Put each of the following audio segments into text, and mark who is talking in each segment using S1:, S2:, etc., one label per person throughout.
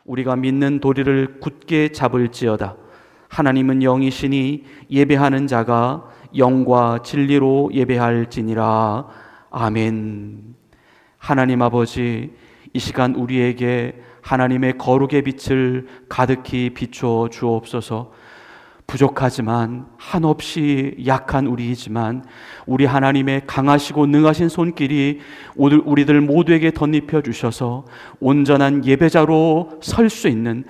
S1: 우리가 믿는 도리를 굳게 잡을지어다. 하나님은 영이시니 예배하는 자가 영과 진리로 예배할지니라. 아멘. 하나님 아버지, 이 시간 우리에게 하나님의 거룩의 빛을 가득히 비추어 주옵소서. 부족하지만 한없이 약한 우리이지만 우리 하나님의 강하시고 능하신 손길이 우리들 모두에게 덧입혀 주셔서 온전한 예배자로 설 수 있는,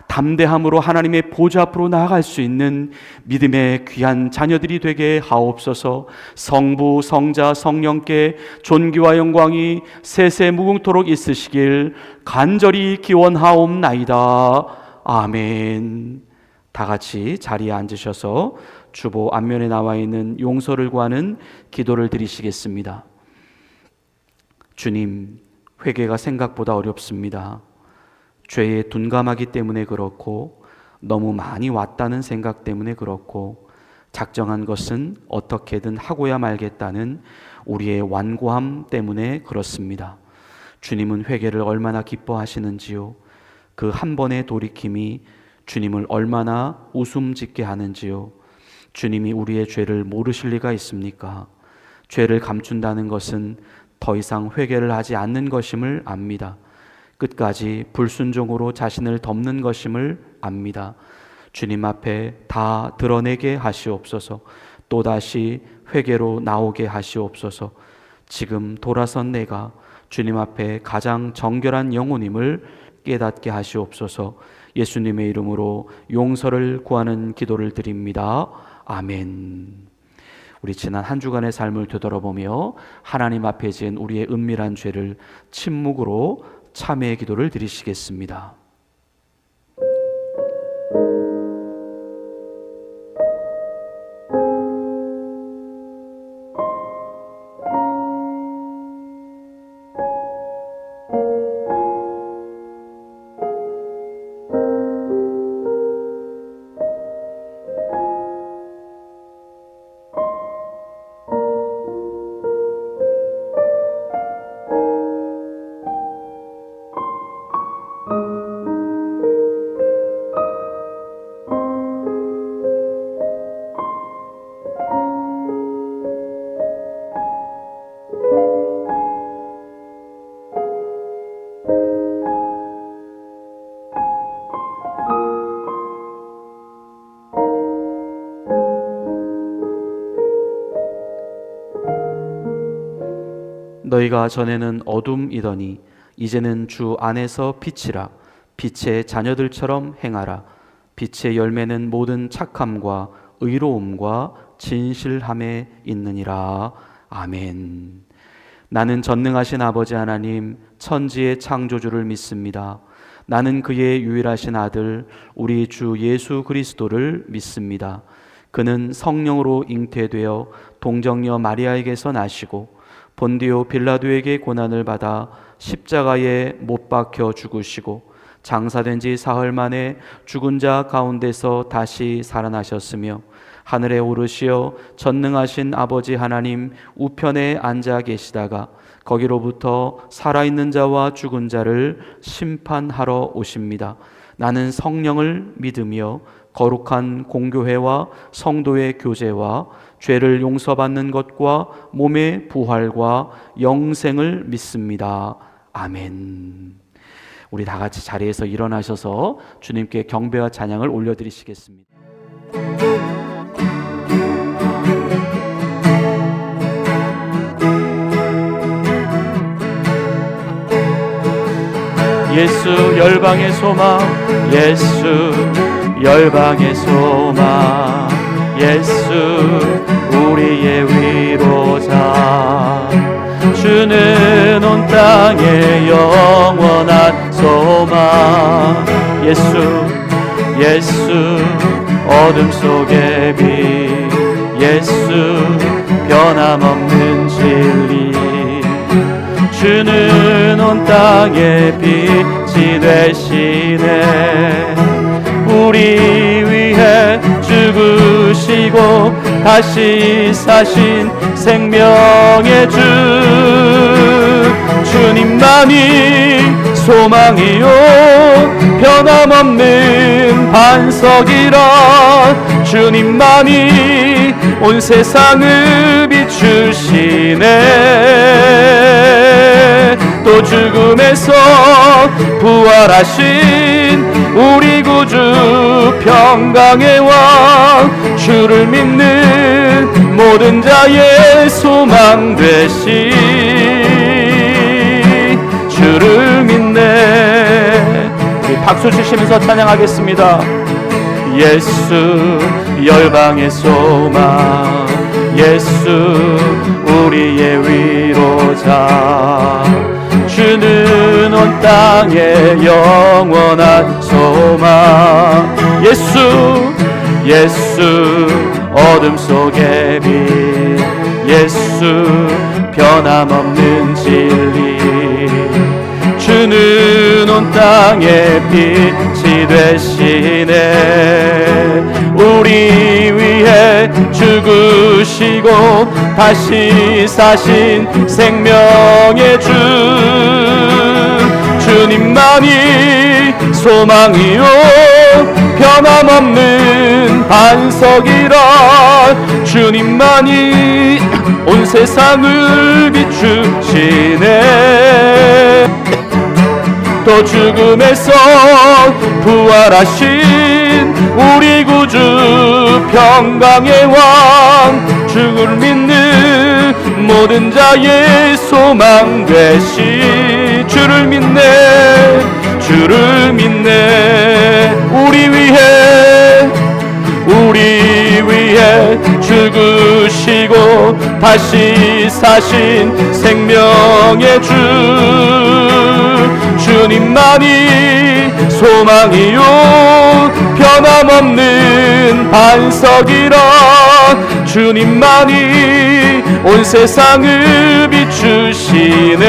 S1: 담대함으로 하나님의 보좌 앞으로 나아갈 수 있는 믿음의 귀한 자녀들이 되게 하옵소서. 성부, 성자, 성령께 존귀와 영광이 세세 무궁토록 있으시길 간절히 기원하옵나이다. 아멘. 다 같이 자리에 앉으셔서 주보 앞면에 나와 있는 용서를 구하는 기도를 드리시겠습니다. 주님, 회개가 생각보다 어렵습니다. 죄에 둔감하기 때문에 그렇고, 너무 많이 왔다는 생각 때문에 그렇고, 작정한 것은 어떻게든 하고야 말겠다는 우리의 완고함 때문에 그렇습니다. 주님은 회개를 얼마나 기뻐하시는지요. 그 한 번의 돌이킴이 주님을 얼마나 웃음 짓게 하는지요. 주님이 우리의 죄를 모르실 리가 있습니까? 죄를 감춘다는 것은 더 이상 회개를 하지 않는 것임을 압니다. 끝까지 불순종으로 자신을 덮는 것임을 압니다. 주님 앞에 다 드러내게 하시옵소서. 또다시 회개로 나오게 하시옵소서. 지금 돌아선 내가 주님 앞에 가장 정결한 영혼임을 깨닫게 하시옵소서. 예수님의 이름으로 용서를 구하는 기도를 드립니다. 아멘. 우리 지난 한 주간의 삶을 되돌아보며 하나님 앞에 지은 우리의 은밀한 죄를 침묵으로 참회의 기도를 드리시겠습니다. 너희가 전에는 어둠이더니 이제는 주 안에서 빛이라. 빛의 자녀들처럼 행하라. 빛의 열매는 모든 착함과 의로움과 진실함에 있느니라. 아멘. 나는 전능하신 아버지 하나님, 천지의 창조주를 믿습니다. 나는 그의 유일하신 아들 우리 주 예수 그리스도를 믿습니다. 그는 성령으로 잉태되어 동정녀 마리아에게서 나시고 본디오 빌라도에게 고난을 받아 십자가에 못 박혀 죽으시고 장사된 지 사흘 만에 죽은 자 가운데서 다시 살아나셨으며 하늘에 오르시어 전능하신 아버지 하나님 우편에 앉아 계시다가 거기로부터 살아있는 자와 죽은 자를 심판하러 오십니다. 나는 성령을 믿으며 거룩한 공교회와 성도의 교제와 죄를 용서받는 것과 몸의 부활과 영생을 믿습니다. 아멘. 우리 다 같이 자리에서 일어나셔서 주님께 경배와 찬양을 올려드리시겠습니다. 예수 열방의 소망, 예수 열방의 소망, 예수 우리의 위로자. 주는 온 땅의 영원한 소망. 예수 어둠 속의 빛, 예수 변함없는 진리. 주는 온 땅의 빛이 되시네. 우리 위해 죽으시고 다시 사신 생명의 주. 주님만이 소망이요 변함없는 반석이라 주님만이 온 세상을 비추시네. 또 죽음에서 부활하신 우리 구주 평강의 왕 주를 믿는 모든 자의 소망 되시 주를 믿네. 우리 박수 치시면서 찬양하겠습니다. 예수 열방의 소망 예수 우리의 위로자 주는 온 땅의 영원한 소망 예수 예수 어둠 속의 빛 예수 변함없는 진리 주는 온 땅의 빛이 되시네. 우리 위해 죽으시고 다시 사신 생명의 주 주님만이 소망이요 변함없는 반석이라 주님만이 온 세상을 비추시네. 또 죽음에서 부활하신 우리 구주 평강의 왕 주를 믿는 모든 자의 소망 되시 주를 믿네 주를 믿네. 우리 위해 죽으시고 다시 사신 생명의 주 주님만이 소망이요 변함없는 반석이라 주님만이 온 세상을 비추시네.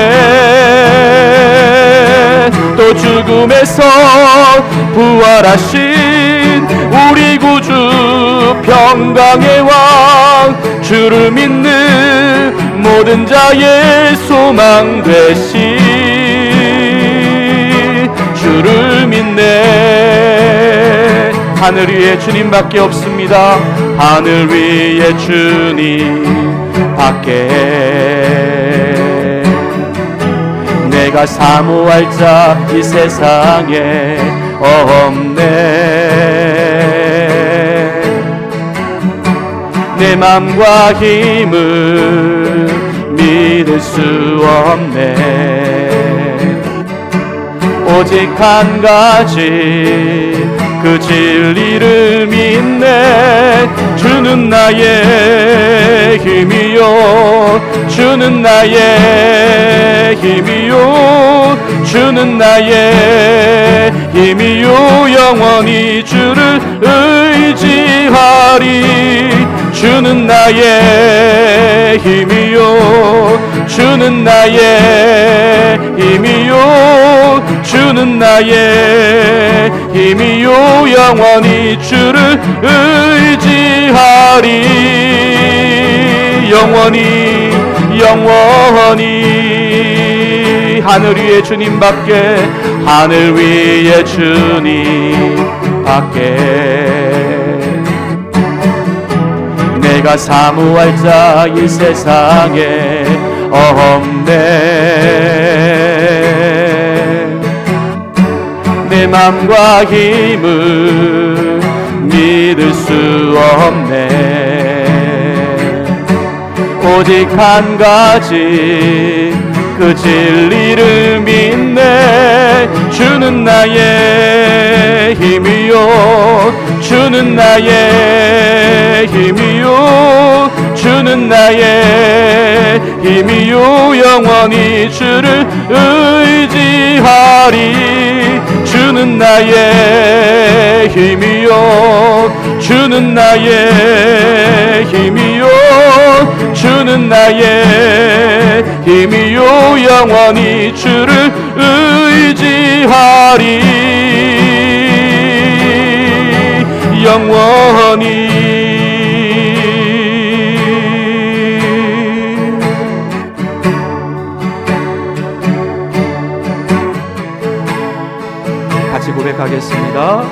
S1: 또 죽음에서 부활하신 우리 구주 평강의 왕 주를 믿는 모든 자의 소망 되시 주를 믿네. 하늘 위에 주님밖에 없습니다. 하늘 위에 주님 밖에 내가 사모할 자 이 세상에 없네. 내 맘과 힘을 믿을 수 없네. 오직 한 가지 그 진리를 믿네. 주는 나의 힘이요 주는 나의 힘이요 주는 나의 힘이요 영원히 주를 의지하리. 주는 나의 힘이요 주는 나의 힘이요 주는 나의 힘이요 영원히 주를 의지하리. 영원히 하늘 위에 주님밖에 하늘 위에 주님밖에 내가 사모할 자 이 세상에 없네. 내 맘과 힘을 믿을 수 없네. 오직 한 가지 그 진리를 믿네. 주는 나의 힘이요 주는 나의 힘이요 주는 나의 힘이요 영원히 주를 의지하리. 주는 나의 힘이요 주는 나의 힘이요 주는 나의 힘이요 영원히 주를 의지하리. 영원히 같이 고백하겠습니다.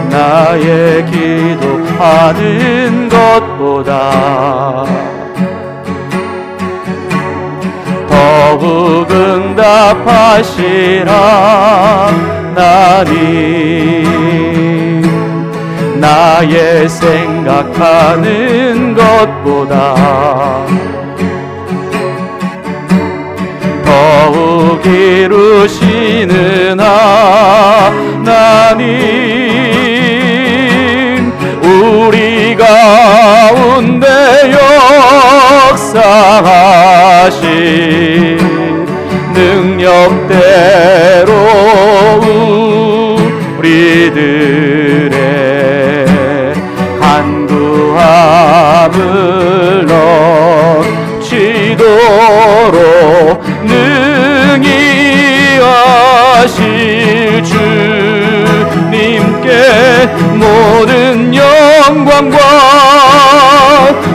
S1: 나의 기도하는 것보다 더욱 응답하시라 하나님. 나의 생각하는 것보다 더욱 이루시는 하나님. 우리 가운데 역사하신 능력대로 우리들의 간구함을 넘치도록 능히 하실 주님께 모든 영광과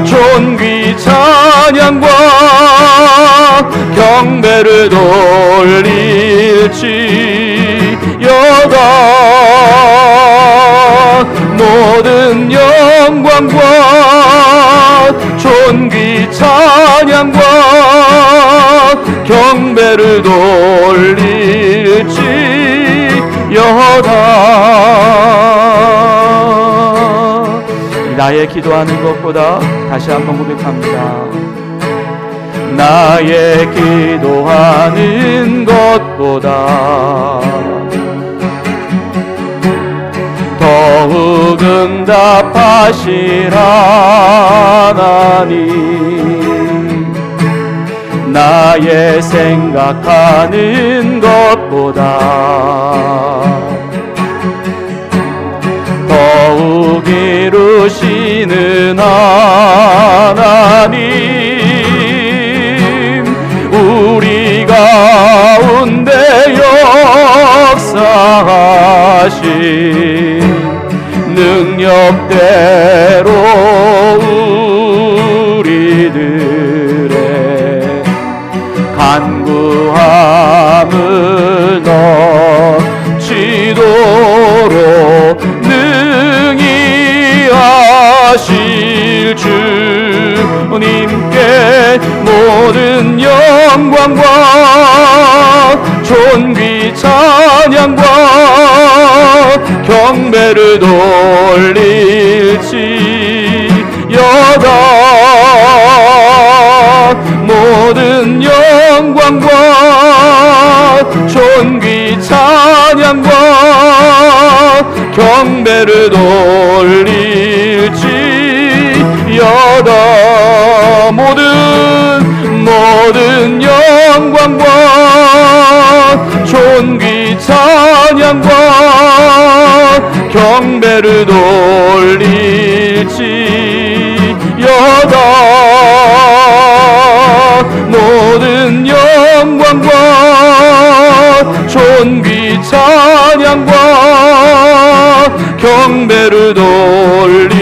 S1: 존귀 찬양과 경배를 돌릴지어다. 모든 영광과 존귀 찬양과 경배를 돌릴지어다. 나의 기도하는 것보다 다시 한번 고백합니다. 나의 기도하는 것보다 더욱 응답하시라 하나님. 나의 생각하는 것보다 더욱 이루시는 하나님. 우리 가운데 역사하신 능력대로 우리들의 간구함을 넘치도록 능히 하실 주님께 모든 영광과 존귀 찬양과 경배를 돌릴지어다. 모든 영광과 존귀 찬양과 경배를 돌릴지어다. 모든 영광과 존귀 찬양과 경배를 돌릴지어다. 모든 영광과 존귀 찬양과 경배를 돌릴지어다.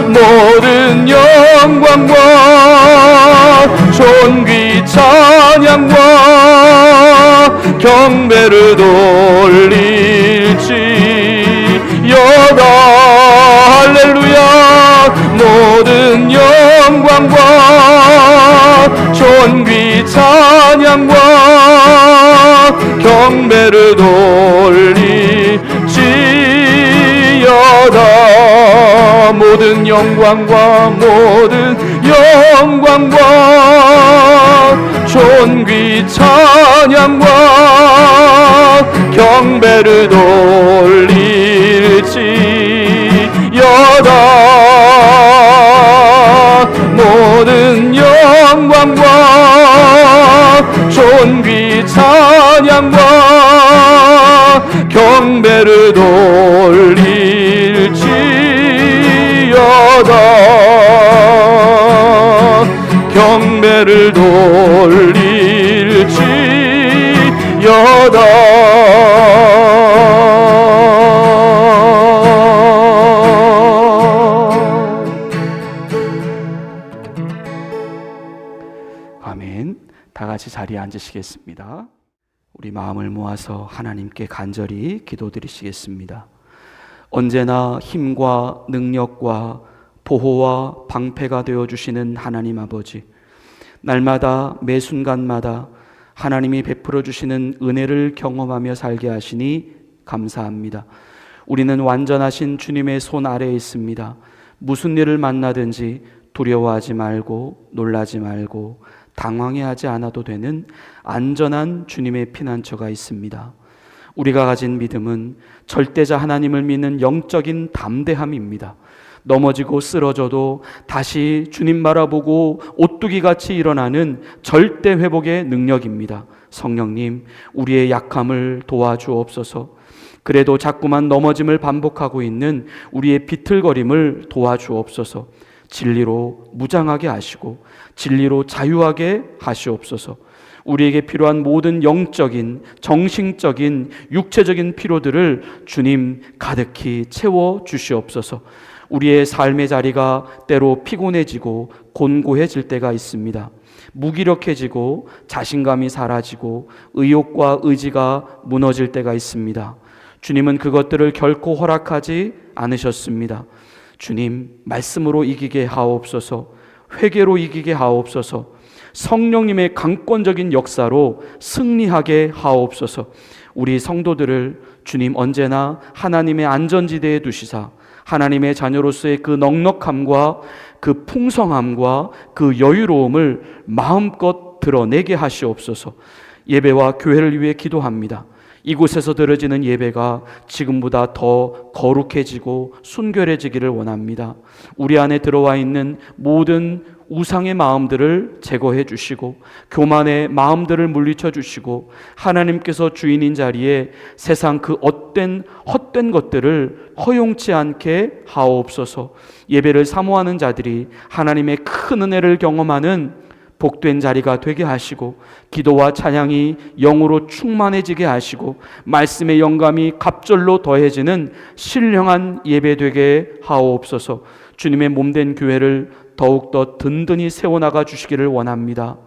S1: 모든 영광과 존귀 찬양과 경배를 돌릴지어다. 할렐루야. 모든 영광과 존귀 찬양과 경배를 돌릴지어다. 모든 영광과 존귀 찬양과 경배를 돌릴지어다. 모든 영광과 존귀 찬양과 경배를 돌릴지어다. 경배를 돌릴지어다. 아멘. 아멘. 다 같이 자리에 앉으시겠습니다. 우리 마음을 모아서 하나님께 간절히 기도드리시겠습니다. 언제나 힘과 능력과 보호와 방패가 되어주시는 하나님 아버지, 날마다 매 순간마다 하나님이 베풀어 주시는 은혜를 경험하며 살게 하시니 감사합니다. 우리는 완전하신 주님의 손 아래에 있습니다. 무슨 일을 만나든지 두려워하지 말고 놀라지 말고 당황해하지 않아도 되는 안전한 주님의 피난처가 있습니다. 우리가 가진 믿음은 절대자 하나님을 믿는 영적인 담대함입니다. 넘어지고 쓰러져도 다시 주님 바라보고 오뚜기같이 일어나는 절대 회복의 능력입니다. 성령님, 우리의 약함을 도와주옵소서. 그래도 자꾸만 넘어짐을 반복하고 있는 우리의 비틀거림을 도와주옵소서. 진리로 무장하게 하시고 진리로 자유하게 하시옵소서. 우리에게 필요한 모든 영적인, 정신적인, 육체적인 필요들을 주님 가득히 채워 주시옵소서. 우리의 삶의 자리가 때로 피곤해지고 곤고해질 때가 있습니다. 무기력해지고 자신감이 사라지고 의욕과 의지가 무너질 때가 있습니다. 주님은 그것들을 결코 허락하지 않으셨습니다. 주님, 말씀으로 이기게 하옵소서. 회개로 이기게 하옵소서. 성령님의 강권적인 역사로 승리하게 하옵소서. 우리 성도들을 주님 언제나 하나님의 안전지대에 두시사 하나님의 자녀로서의 그 넉넉함과 그 풍성함과 그 여유로움을 마음껏 드러내게 하시옵소서. 예배와 교회를 위해 기도합니다. 이곳에서 드려지는 예배가 지금보다 더 거룩해지고 순결해지기를 원합니다. 우리 안에 들어와 있는 모든 우상의 마음들을 제거해 주시고 교만의 마음들을 물리쳐 주시고 하나님께서 주인인 자리에 세상 그 헛된 것들을 허용치 않게 하옵소서. 예배를 사모하는 자들이 하나님의 큰 은혜를 경험하는 복된 자리가 되게 하시고 기도와 찬양이 영으로 충만해지게 하시고 말씀의 영감이 갑절로 더해지는 신령한 예배 되게 하옵소서. 주님의 몸된 교회를 더욱더 든든히 세워나가 주시기를 원합니다.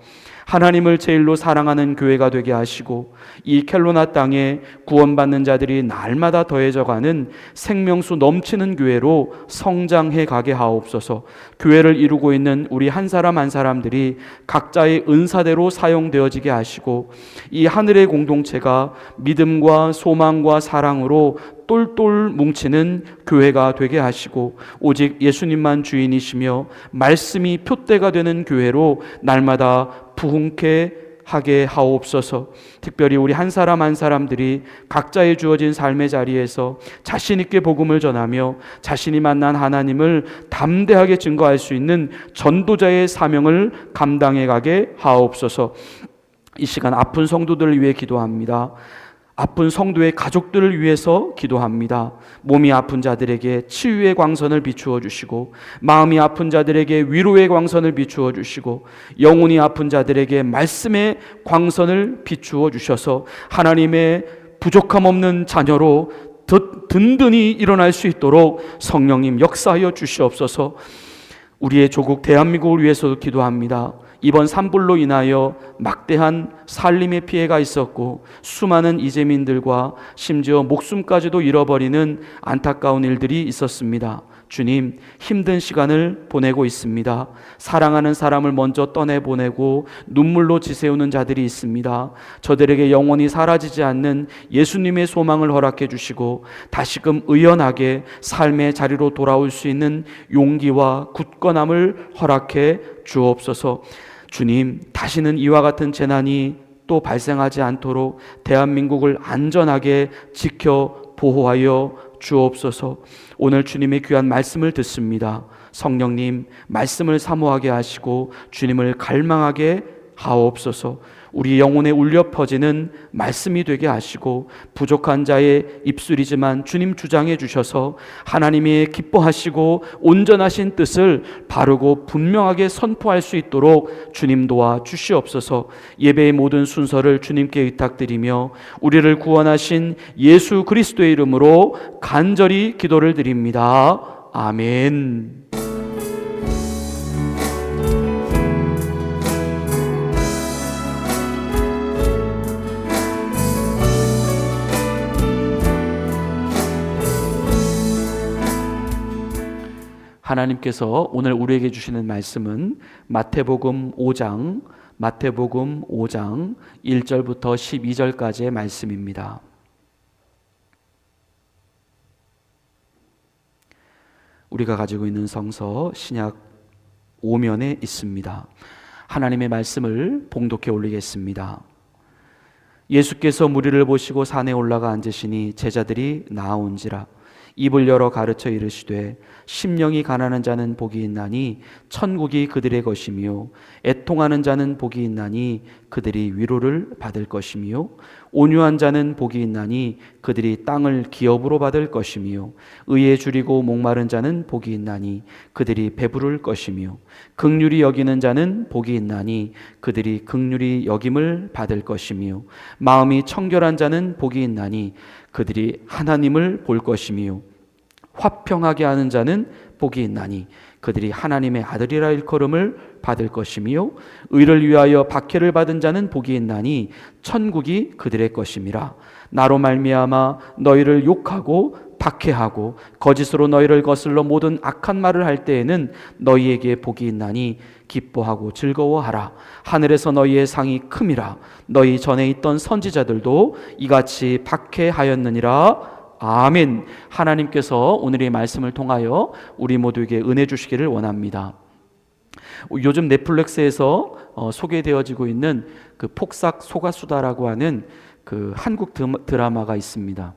S1: 하나님을 제일로 사랑하는 교회가 되게 하시고 이 켈로나 땅에 구원받는 자들이 날마다 더해져가는 생명수 넘치는 교회로 성장해 가게 하옵소서. 교회를 이루고 있는 우리 한 사람 한 사람들이 각자의 은사대로 사용되어지게 하시고 이 하늘의 공동체가 믿음과 소망과 사랑으로 똘똘 뭉치는 교회가 되게 하시고 오직 예수님만 주인이시며 말씀이 표대가 되는 교회로 날마다 부흥케 하게 하옵소서. 특별히 우리 한 사람 한 사람들이 각자의 주어진 삶의 자리에서 자신 있게 복음을 전하며 자신이 만난 하나님을 담대하게 증거할 수 있는 전도자의 사명을 감당해 가게 하옵소서. 이 시간 아픈 성도들을 위해 기도합니다. 아픈 성도의 가족들을 위해서 기도합니다. 몸이 아픈 자들에게 치유의 광선을 비추어 주시고 마음이 아픈 자들에게 위로의 광선을 비추어 주시고 영혼이 아픈 자들에게 말씀의 광선을 비추어 주셔서 하나님의 부족함 없는 자녀로 든든히 일어날 수 있도록 성령님 역사하여 주시옵소서. 우리의 조국 대한민국을 위해서도 기도합니다. 이번 산불로 인하여 막대한 살림의 피해가 있었고 수많은 이재민들과 심지어 목숨까지도 잃어버리는 안타까운 일들이 있었습니다. 주님, 힘든 시간을 보내고 있습니다. 사랑하는 사람을 먼저 떠내보내고 눈물로 지새우는 자들이 있습니다. 저들에게 영원히 사라지지 않는 예수님의 소망을 허락해 주시고 다시금 의연하게 삶의 자리로 돌아올 수 있는 용기와 굳건함을 허락해 주옵소서. 주님, 다시는 이와 같은 재난이 또 발생하지 않도록 대한민국을 안전하게 지켜 보호하여 주옵소서. 오늘 주님의 귀한 말씀을 듣습니다. 성령님, 말씀을 사모하게 하시고 주님을 갈망하게 하옵소서. 우리 영혼에 울려 퍼지는 말씀이 되게 하시고 부족한 자의 입술이지만 주님 주장해 주셔서 하나님이 기뻐하시고 온전하신 뜻을 바르고 분명하게 선포할 수 있도록 주님 도와 주시옵소서. 예배의 모든 순서를 주님께 의탁드리며 우리를 구원하신 예수 그리스도의 이름으로 간절히 기도를 드립니다. 아멘. 하나님께서 오늘 우리에게 주시는 말씀은 마태복음 5장 1절부터 12절까지의 말씀입니다. 우리가 가지고 있는 성서 신약 5면에 있습니다. 하나님의 말씀을 봉독해 올리겠습니다. 예수께서 무리를 보시고 산에 올라가 앉으시니 제자들이 나아온지라. 입을 열어 가르쳐 이르시되 심령이 가난한 자는 복이 있나니 천국이 그들의 것이며 애통하는 자는 복이 있나니 그들이 위로를 받을 것이며 온유한 자는 복이 있나니 그들이 땅을 기업으로 받을 것이며 의에 줄이고 목마른 자는 복이 있나니 그들이 배부를 것이며 긍휼히 여기는 자는 복이 있나니 그들이 긍휼히 여김을 받을 것이며 마음이 청결한 자는 복이 있나니 그들이 하나님을 볼 것이며 화평하게 하는 자는 복이 있나니 그들이 하나님의 아들이라 일컬음을 받을 것이며 의를 위하여 박해를 받은 자는 복이 있나니 천국이 그들의 것임이라. 나로 말미암아 너희를 욕하고 박해하고 거짓으로 너희를 거슬러 모든 악한 말을 할 때에는 너희에게 복이 있나니 기뻐하고 즐거워하라. 하늘에서 너희의 상이 큼이라. 너희 전에 있던 선지자들도 이같이 박해하였느니라. 아멘. 하나님께서 오늘 이 말씀을 통하여 우리 모두에게 은혜 주시기를 원합니다. 요즘 넷플릭스에서 소개되어지고 있는 그 폭삭 소가수다라고 하는 그 한국 드라마가 있습니다.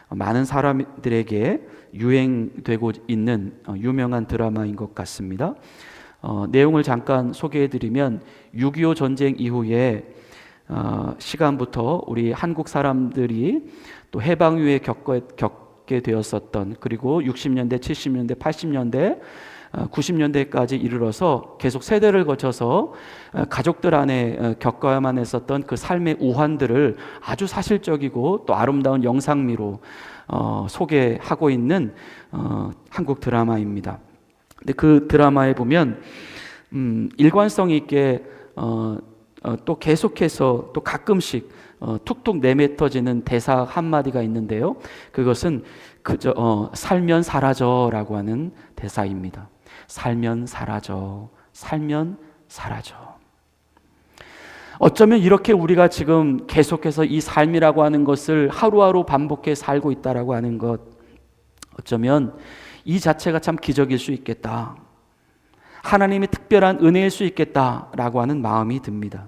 S1: 많은 사람들에게 유행되고 있는 유명한 드라마인 것 같습니다. 내용을 잠깐 소개해드리면 6.25 전쟁 이후에 시간부터 우리 한국 사람들이 또 해방 이후에 겪게 되었었던, 그리고 60년대, 70년대, 80년대, 90년대까지 이르러서 계속 세대를 거쳐서 가족들 안에 겪어야만 했었던 그 삶의 우환들을 아주 사실적이고 또 아름다운 영상미로 소개하고 있는 한국 드라마입니다. 근데 그 드라마에 보면 일관성 있게 또 계속해서 또 가끔씩 툭툭 내뱉어지는 대사 한마디가 있는데요. 그것은 그저 살면 사라져라고 하는 대사입니다. 살면 사라져, 살면 사라져. 어쩌면 이렇게 우리가 지금 계속해서 이 삶이라고 하는 것을 하루하루 반복해 살고 있다라고 하는 것, 어쩌면 이 자체가 참 기적일 수 있겠다, 하나님의 특별한 은혜일 수 있겠다라고 하는 마음이 듭니다.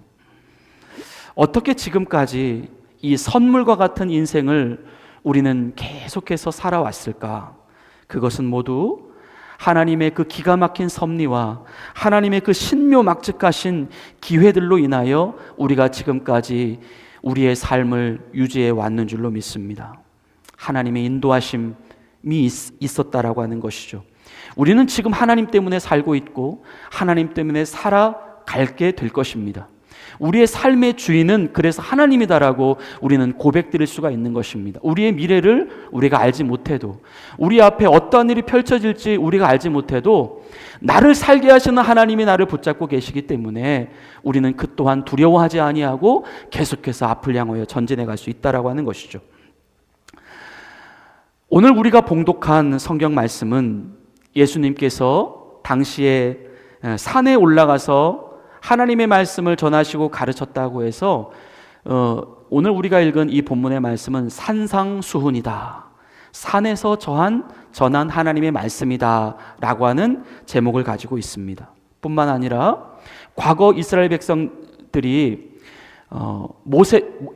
S1: 어떻게 지금까지 이 선물과 같은 인생을 우리는 계속해서 살아왔을까? 그것은 모두 하나님의 그 기가 막힌 섭리와 하나님의 그 신묘막측하신 기회들로 인하여 우리가 지금까지 우리의 삶을 유지해 왔는 줄로 믿습니다. 하나님의 인도하심이 있었다라고 하는 것이죠. 우리는 지금 하나님 때문에 살고 있고 하나님 때문에 살아갈게 될 것입니다. 우리의 삶의 주인은 그래서 하나님이다라고 우리는 고백드릴 수가 있는 것입니다. 우리의 미래를 우리가 알지 못해도, 우리 앞에 어떠한 일이 펼쳐질지 우리가 알지 못해도 나를 살게 하시는 하나님이 나를 붙잡고 계시기 때문에 우리는 그 또한 두려워하지 아니하고 계속해서 앞을 향하여 전진해 갈 수 있다라고 하는 것이죠. 오늘 우리가 봉독한 성경 말씀은 예수님께서 당시에 산에 올라가서 하나님의 말씀을 전하시고 가르쳤다고 해서 오늘 우리가 읽은 이 본문의 말씀은 산상수훈이다, 산에서 전한 하나님의 말씀이다 라고 하는 제목을 가지고 있습니다. 뿐만 아니라 과거 이스라엘 백성들이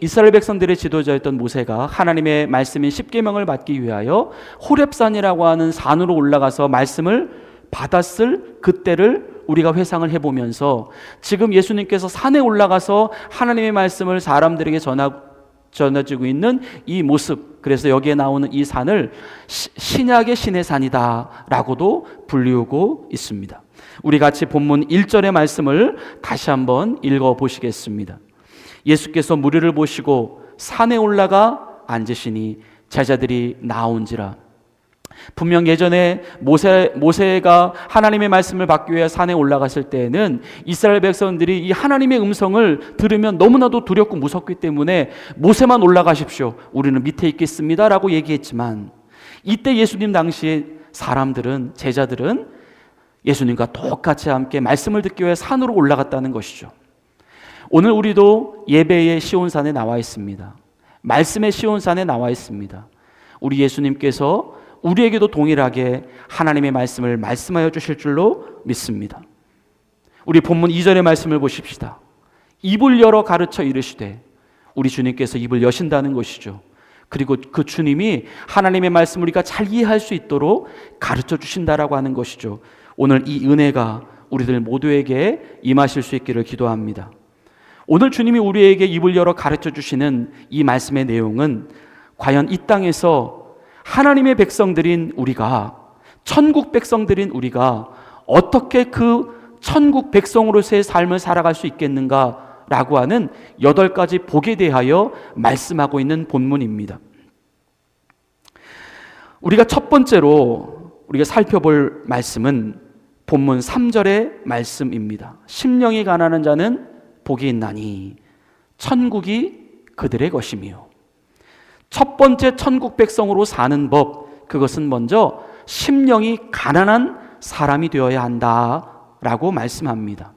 S1: 이스라엘 백성들의 지도자였던 모세가 하나님의 말씀인 십계명을 받기 위하여 호렙산이라고 하는 산으로 올라가서 말씀을 받았을 그때를 우리가 회상을 해보면서 지금 예수님께서 산에 올라가서 하나님의 말씀을 사람들에게 전해지고 있는 이 모습, 그래서 여기에 나오는 이 산을 신약의 신의 산이다 라고도 불리우고 있습니다. 우리 같이 본문 1절의 말씀을 다시 한번 읽어보시겠습니다. 예수께서 무리를 보시고 산에 올라가 앉으시니 제자들이 나온지라. 분명 예전에 모세가 하나님의 말씀을 받기 위해 산에 올라갔을 때에는 이스라엘 백성들이 이 하나님의 음성을 들으면 너무나도 두렵고 무섭기 때문에 모세만 올라가십시오, 우리는 밑에 있겠습니다 라고 얘기했지만, 이때 예수님 당시에 제자들은 예수님과 똑같이 함께 말씀을 듣기 위해 산으로 올라갔다는 것이죠. 오늘 우리도 예배의 시온산에 나와 있습니다. 말씀의 시온산에 나와 있습니다. 우리 예수님께서 우리에게도 동일하게 하나님의 말씀을 말씀하여 주실 줄로 믿습니다. 우리 본문 2절의 말씀을 보십시다. 입을 열어 가르쳐 이르시되, 우리 주님께서 입을 여신다는 것이죠. 그리고 그 주님이 하나님의 말씀을 우리가 잘 이해할 수 있도록 가르쳐 주신다라고 하는 것이죠. 오늘 이 은혜가 우리들 모두에게 임하실 수 있기를 기도합니다. 오늘 주님이 우리에게 입을 열어 가르쳐 주시는 이 말씀의 내용은 과연 이 땅에서 하나님의 백성들인 우리가, 천국 백성들인 우리가 어떻게 그 천국 백성으로서의 삶을 살아갈 수 있겠는가라고 하는 8가지 복에 대하여 말씀하고 있는 본문입니다. 우리가 첫 번째로 우리가 살펴볼 말씀은 본문 3절의 말씀입니다. 심령이 가난한 자는 복이 있나니 천국이 그들의 것이며. 첫 번째 천국 백성으로 사는 법, 그것은 먼저 심령이 가난한 사람이 되어야 한다라고 말씀합니다.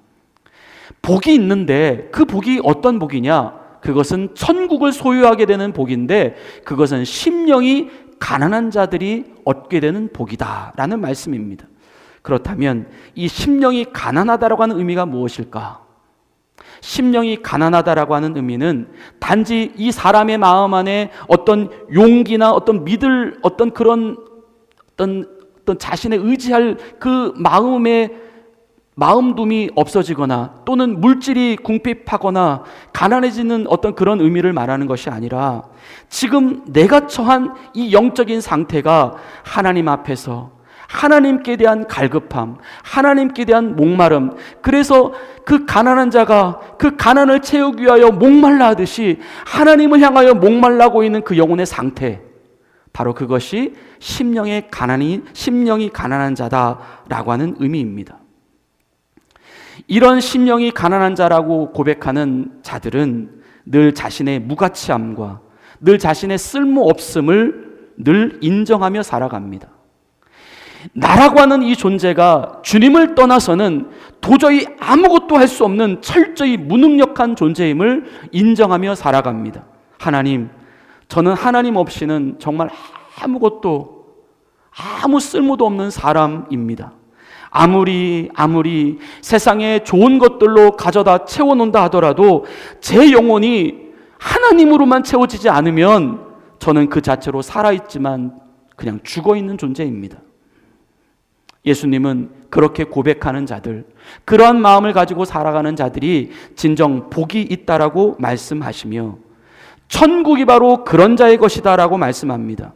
S1: 복이 있는데 그 복이 어떤 복이냐? 그것은 천국을 소유하게 되는 복인데 그것은 심령이 가난한 자들이 얻게 되는 복이다라는 말씀입니다. 그렇다면 이 심령이 가난하다라고 하는 의미가 무엇일까? 심령이 가난하다라고 하는 의미는 단지 이 사람의 마음 안에 어떤 용기나 어떤 믿을 어떤 그런 어떤 자신의 의지할 그 마음둠이 없어지거나 또는 물질이 궁핍하거나 가난해지는 어떤 그런 의미를 말하는 것이 아니라 지금 내가 처한 이 영적인 상태가 하나님 앞에서 하나님께 대한 갈급함, 하나님께 대한 목마름, 그래서 그 가난한 자가 그 가난을 채우기 위하여 목말라 하듯이 하나님을 향하여 목말라고 있는 그 영혼의 상태, 바로 그것이 심령이 가난한 자다라고 하는 의미입니다. 이런 심령이 가난한 자라고 고백하는 자들은 늘 자신의 무가치함과 늘 자신의 쓸모없음을 늘 인정하며 살아갑니다. 나라고 하는 이 존재가 주님을 떠나서는 도저히 아무것도 할 수 없는 철저히 무능력한 존재임을 인정하며 살아갑니다. 하나님, 저는 하나님 없이는 정말 아무 쓸모도 없는 사람입니다. 아무리 세상에 좋은 것들로 가져다 채워놓는다 하더라도 제 영혼이 하나님으로만 채워지지 않으면 저는 그 자체로 살아있지만 그냥 죽어있는 존재입니다. 예수님은 그렇게 고백하는 자들, 그러한 마음을 가지고 살아가는 자들이 진정 복이 있다라고 말씀하시며 천국이 바로 그런 자의 것이다라고 말씀합니다.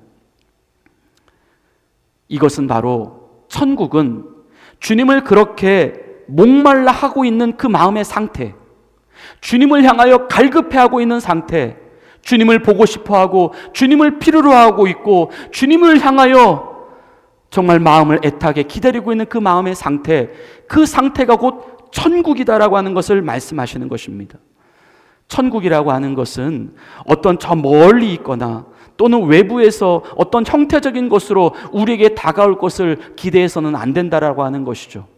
S1: 이것은 바로 천국은 주님을 그렇게 목말라 하고 있는 그 마음의 상태, 주님을 향하여 갈급해하고 있는 상태, 주님을 보고 싶어하고 주님을 필요로 하고 있고 주님을 향하여 정말 마음을 애타게 기다리고 있는 그 마음의 상태, 그 상태가 곧 천국이다라고 하는 것을 말씀하시는 것입니다. 천국이라고 하는 것은 어떤 저 멀리 있거나 또는 외부에서 어떤 형태적인 것으로 우리에게 다가올 것을 기대해서는 안 된다라고 하는 것이죠.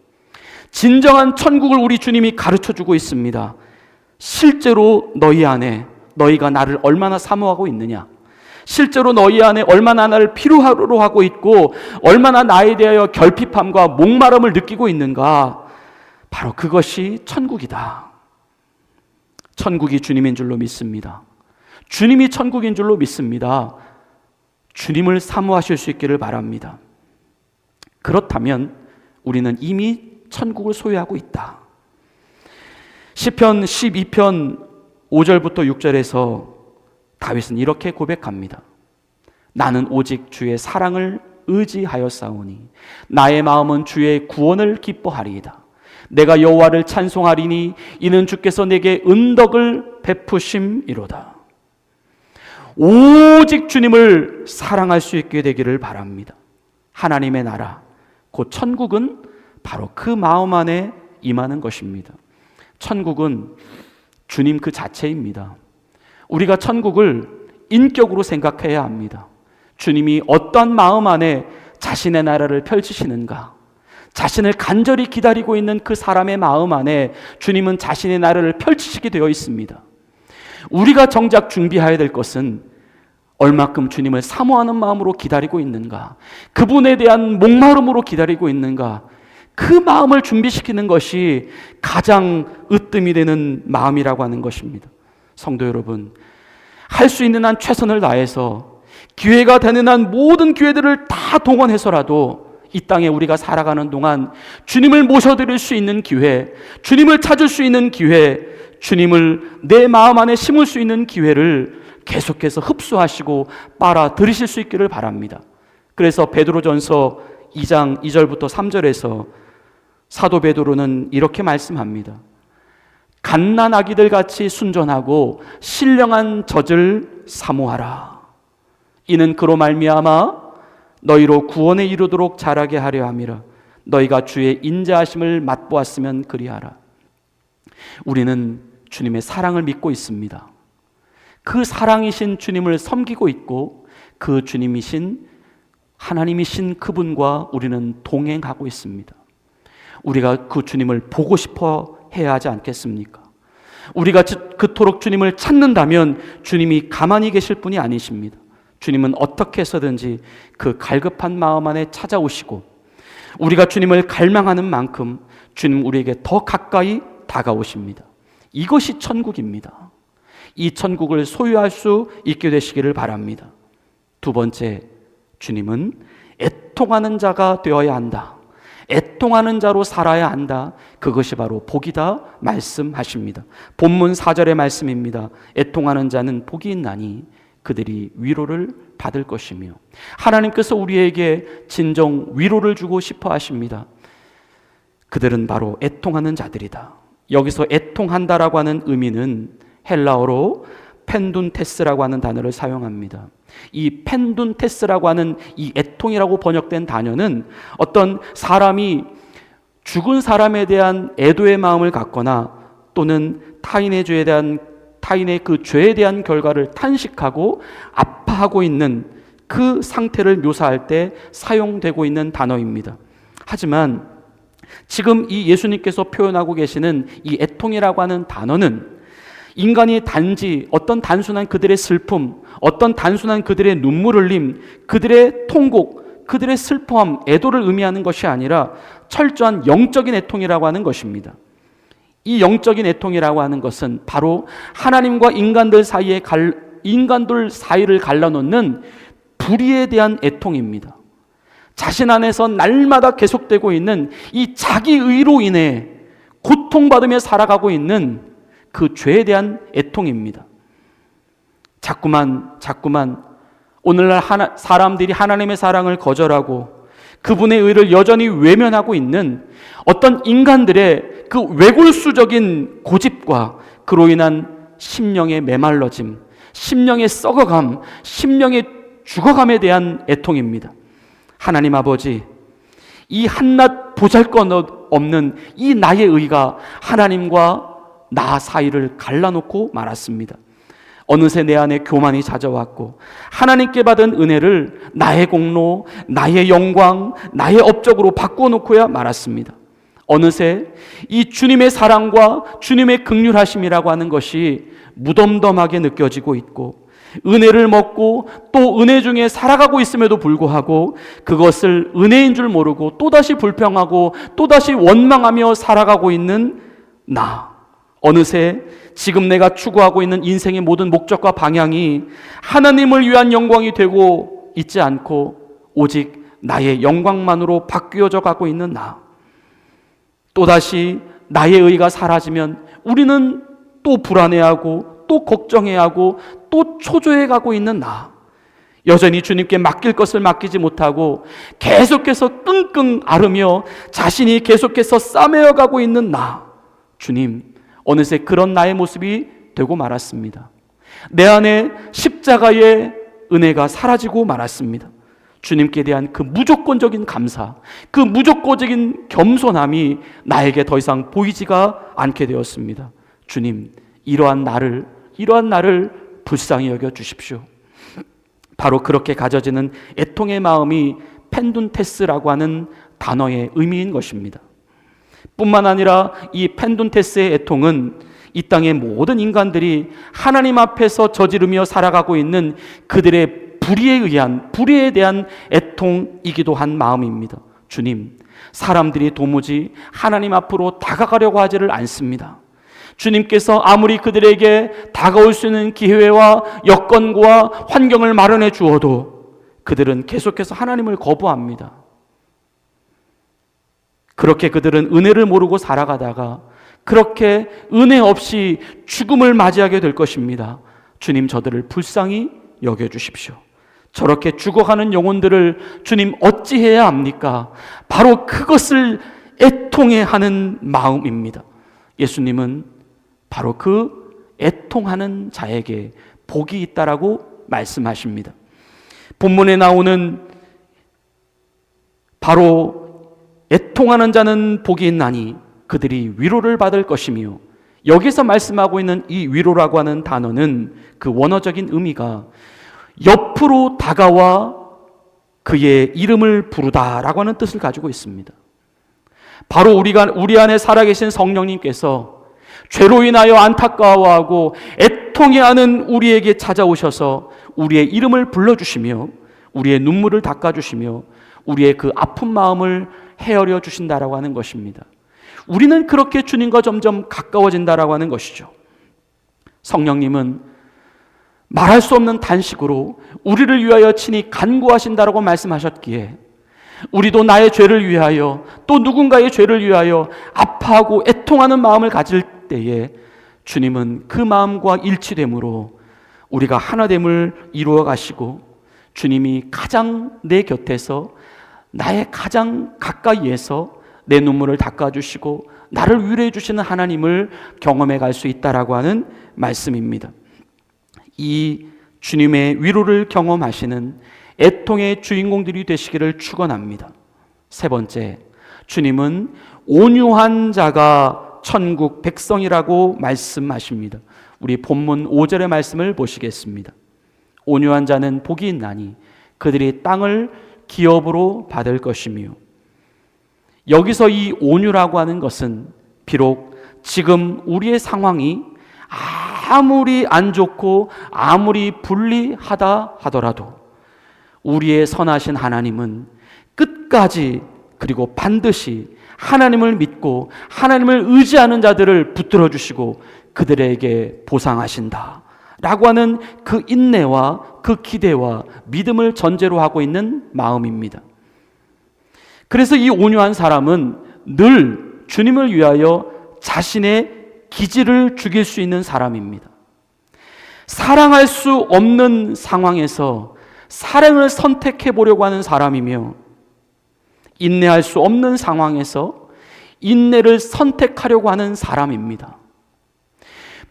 S1: 진정한 천국을 우리 주님이 가르쳐주고 있습니다. 실제로 너희 안에 너희가 나를 얼마나 사모하고 있느냐, 실제로 너희 안에 얼마나 나를 필요로 하고 있고 얼마나 나에 대하여 결핍함과 목마름을 느끼고 있는가, 바로 그것이 천국이다. 천국이 주님인 줄로 믿습니다. 주님이 천국인 줄로 믿습니다. 주님을 사모하실 수 있기를 바랍니다. 그렇다면 우리는 이미 천국을 소유하고 있다. 시편 12편 5절부터 6절에서 다윗은 이렇게 고백합니다. 나는 오직 주의 사랑을 의지하였사오니 나의 마음은 주의 구원을 기뻐하리이다. 내가 여호와를 찬송하리니 이는 주께서 내게 은덕을 베푸심이로다. 오직 주님을 사랑할 수 있게 되기를 바랍니다. 하나님의 나라, 곧 천국은 바로 그 마음 안에 임하는 것입니다. 천국은 주님 그 자체입니다. 우리가 천국을 인격으로 생각해야 합니다. 주님이 어떤 마음 안에 자신의 나라를 펼치시는가, 자신을 간절히 기다리고 있는 그 사람의 마음 안에 주님은 자신의 나라를 펼치시게 되어 있습니다. 우리가 정작 준비해야 될 것은 얼마큼 주님을 사모하는 마음으로 기다리고 있는가, 그분에 대한 목마름으로 기다리고 있는가, 그 마음을 준비시키는 것이 가장 으뜸이 되는 마음이라고 하는 것입니다. 성도 여러분, 할 수 있는 한 최선을 다해서 기회가 되는 한 모든 기회들을 다 동원해서라도 이 땅에 우리가 살아가는 동안 주님을 모셔드릴 수 있는 기회, 주님을 찾을 수 있는 기회, 주님을 내 마음 안에 심을 수 있는 기회를 계속해서 흡수하시고 빨아들이실 수 있기를 바랍니다. 그래서 베드로전서 2장 2절부터 3절에서 사도 베드로는 이렇게 말씀합니다. 갓난 아기들 같이 순전하고 신령한 젖을 사모하라. 이는 그로 말미암아 너희로 구원에 이르도록 자라게 하려 함이라. 너희가 주의 인자하심을 맛보았으면 그리하라. 우리는 주님의 사랑을 믿고 있습니다. 그 사랑이신 주님을 섬기고 있고 그 주님이신 하나님이신 그분과 우리는 동행하고 있습니다. 우리가 그 주님을 보고 싶어 해야 하지 않겠습니까? 우리가 그토록 주님을 찾는다면 주님이 가만히 계실 분이 아니십니다. 주님은 어떻게 해서든지 그 갈급한 마음 안에 찾아오시고 우리가 주님을 갈망하는 만큼 주님 우리에게 더 가까이 다가오십니다. 이것이 천국입니다. 이 천국을 소유할 수 있게 되시기를 바랍니다. 두 번째, 주님은 애통하는 자가 되어야 한다. 애통하는 자로 살아야 한다. 그것이 바로 복이다 말씀하십니다. 본문 4절의 말씀입니다. 애통하는 자는 복이 있나니 그들이 위로를 받을 것이며, 하나님께서 우리에게 진정 위로를 주고 싶어 하십니다. 그들은 바로 애통하는 자들이다. 여기서 애통한다라고 하는 의미는 헬라어로 펜둔테스라고 하는 단어를 사용합니다. 이 펜둔테스라고 하는 이 애통이라고 번역된 단어는 어떤 사람이 죽은 사람에 대한 애도의 마음을 갖거나 또는 타인의 그 죄에 대한 결과를 탄식하고 아파하고 있는 그 상태를 묘사할 때 사용되고 있는 단어입니다. 하지만 지금 이 예수님께서 표현하고 계시는 이 애통이라고 하는 단어는 인간이 단지 어떤 단순한 그들의 슬픔, 어떤 단순한 그들의 눈물 흘림, 그들의 통곡, 그들의 슬퍼함, 애도를 의미하는 것이 아니라 철저한 영적인 애통이라고 하는 것입니다. 이 영적인 애통이라고 하는 것은 바로 하나님과 인간들 사이를 갈라놓는 불의에 대한 애통입니다. 자신 안에서 날마다 계속되고 있는 이 자기의로 인해 고통받으며 살아가고 있는 그 죄에 대한 애통입니다. 자꾸만 오늘날 사람들이 하나님의 사랑을 거절하고 그분의 의를 여전히 외면하고 있는 어떤 인간들의 그 외골수적인 고집과 그로 인한 심령의 메말라짐, 심령의 썩어감, 심령의 죽어감에 대한 애통입니다. 하나님 아버지, 이 한낱 보잘것없는 이 나의 의가 하나님과 나 사이를 갈라놓고 말았습니다. 어느새 내 안에 교만이 찾아왔고 하나님께 받은 은혜를 나의 공로, 나의 영광, 나의 업적으로 바꾸어 놓고야 말았습니다. 어느새 이 주님의 사랑과 주님의 긍휼하심이라고 하는 것이 무덤덤하게 느껴지고 있고 은혜를 먹고 또 은혜 중에 살아가고 있음에도 불구하고 그것을 은혜인 줄 모르고 또다시 불평하고 또다시 원망하며 살아가고 있는 나. 어느새 지금 내가 추구하고 있는 인생의 모든 목적과 방향이 하나님을 위한 영광이 되고 있지 않고 오직 나의 영광만으로 바뀌어져 가고 있는 나. 또다시 나의 의가 사라지면 우리는 또 불안해하고 또 걱정해하고 또 초조해가고 있는 나. 여전히 주님께 맡길 것을 맡기지 못하고 계속해서 끙끙 앓으며 자신이 계속해서 싸매어가고 있는 나. 주님, 어느새 그런 나의 모습이 되고 말았습니다. 내 안에 십자가의 은혜가 사라지고 말았습니다. 주님께 대한 그 무조건적인 감사, 그 무조건적인 겸손함이 나에게 더 이상 보이지가 않게 되었습니다. 주님, 이러한 나를 불쌍히 여겨 주십시오. 바로 그렇게 가져지는 애통의 마음이 펜둔테스라고 하는 단어의 의미인 것입니다. 뿐만 아니라 이 펜둔테스의 애통은 이 땅의 모든 인간들이 하나님 앞에서 저지르며 살아가고 있는 그들의 불의에 대한 애통이기도 한 마음입니다. 주님, 사람들이 도무지 하나님 앞으로 다가가려고 하지를 않습니다. 주님께서 아무리 그들에게 다가올 수 있는 기회와 여건과 환경을 마련해 주어도 그들은 계속해서 하나님을 거부합니다. 그렇게 그들은 은혜를 모르고 살아가다가 그렇게 은혜 없이 죽음을 맞이하게 될 것입니다. 주님, 저들을 불쌍히 여겨주십시오. 저렇게 죽어가는 영혼들을 주님 어찌해야 합니까? 바로 그것을 애통해하는 마음입니다. 예수님은 바로 그 애통하는 자에게 복이 있다라고 말씀하십니다. 본문에 나오는 바로 애통하는 자는 복이 있나니 그들이 위로를 받을 것이며, 여기서 말씀하고 있는 이 위로라고 하는 단어는 그 원어적인 의미가 옆으로 다가와 그의 이름을 부르다라고 하는 뜻을 가지고 있습니다. 바로 우리 안에 살아계신 성령님께서 죄로 인하여 안타까워하고 애통해하는 우리에게 찾아오셔서 우리의 이름을 불러주시며 우리의 눈물을 닦아주시며 우리의 그 아픈 마음을 헤아려 주신다라고 하는 것입니다. 우리는 그렇게 주님과 점점 가까워진다라고 하는 것이죠. 성령님은 말할 수 없는 단식으로 우리를 위하여 친히 간구하신다라고 말씀하셨기에 우리도 나의 죄를 위하여 또 누군가의 죄를 위하여 아파하고 애통하는 마음을 가질 때에 주님은 그 마음과 일치됨으로 우리가 하나됨을 이루어 가시고 주님이 가장 내 곁에서 나의 가장 가까이에서 내 눈물을 닦아주시고 나를 위로해 주시는 하나님을 경험해 갈 수 있다라고 하는 말씀입니다. 이 주님의 위로를 경험하시는 애통의 주인공들이 되시기를 축원합니다. 세 번째, 주님은 온유한 자가 천국 백성이라고 말씀하십니다. 우리 본문 5절의 말씀을 보시겠습니다. 온유한 자는 복이 있나니 그들이 땅을 기업으로 받을 것이며, 여기서 이 온유라고 하는 것은 비록 지금 우리의 상황이 아무리 안 좋고 아무리 불리하다 하더라도 우리의 선하신 하나님은 끝까지 그리고 반드시 하나님을 믿고 하나님을 의지하는 자들을 붙들어 주시고 그들에게 보상하신다 라고 하는 그 인내와 그 기대와 믿음을 전제로 하고 있는 마음입니다. 그래서 이 온유한 사람은 늘 주님을 위하여 자신의 기질을 죽일 수 있는 사람입니다. 사랑할 수 없는 상황에서 사랑을 선택해 보려고 하는 사람이며, 인내할 수 없는 상황에서 인내를 선택하려고 하는 사람입니다.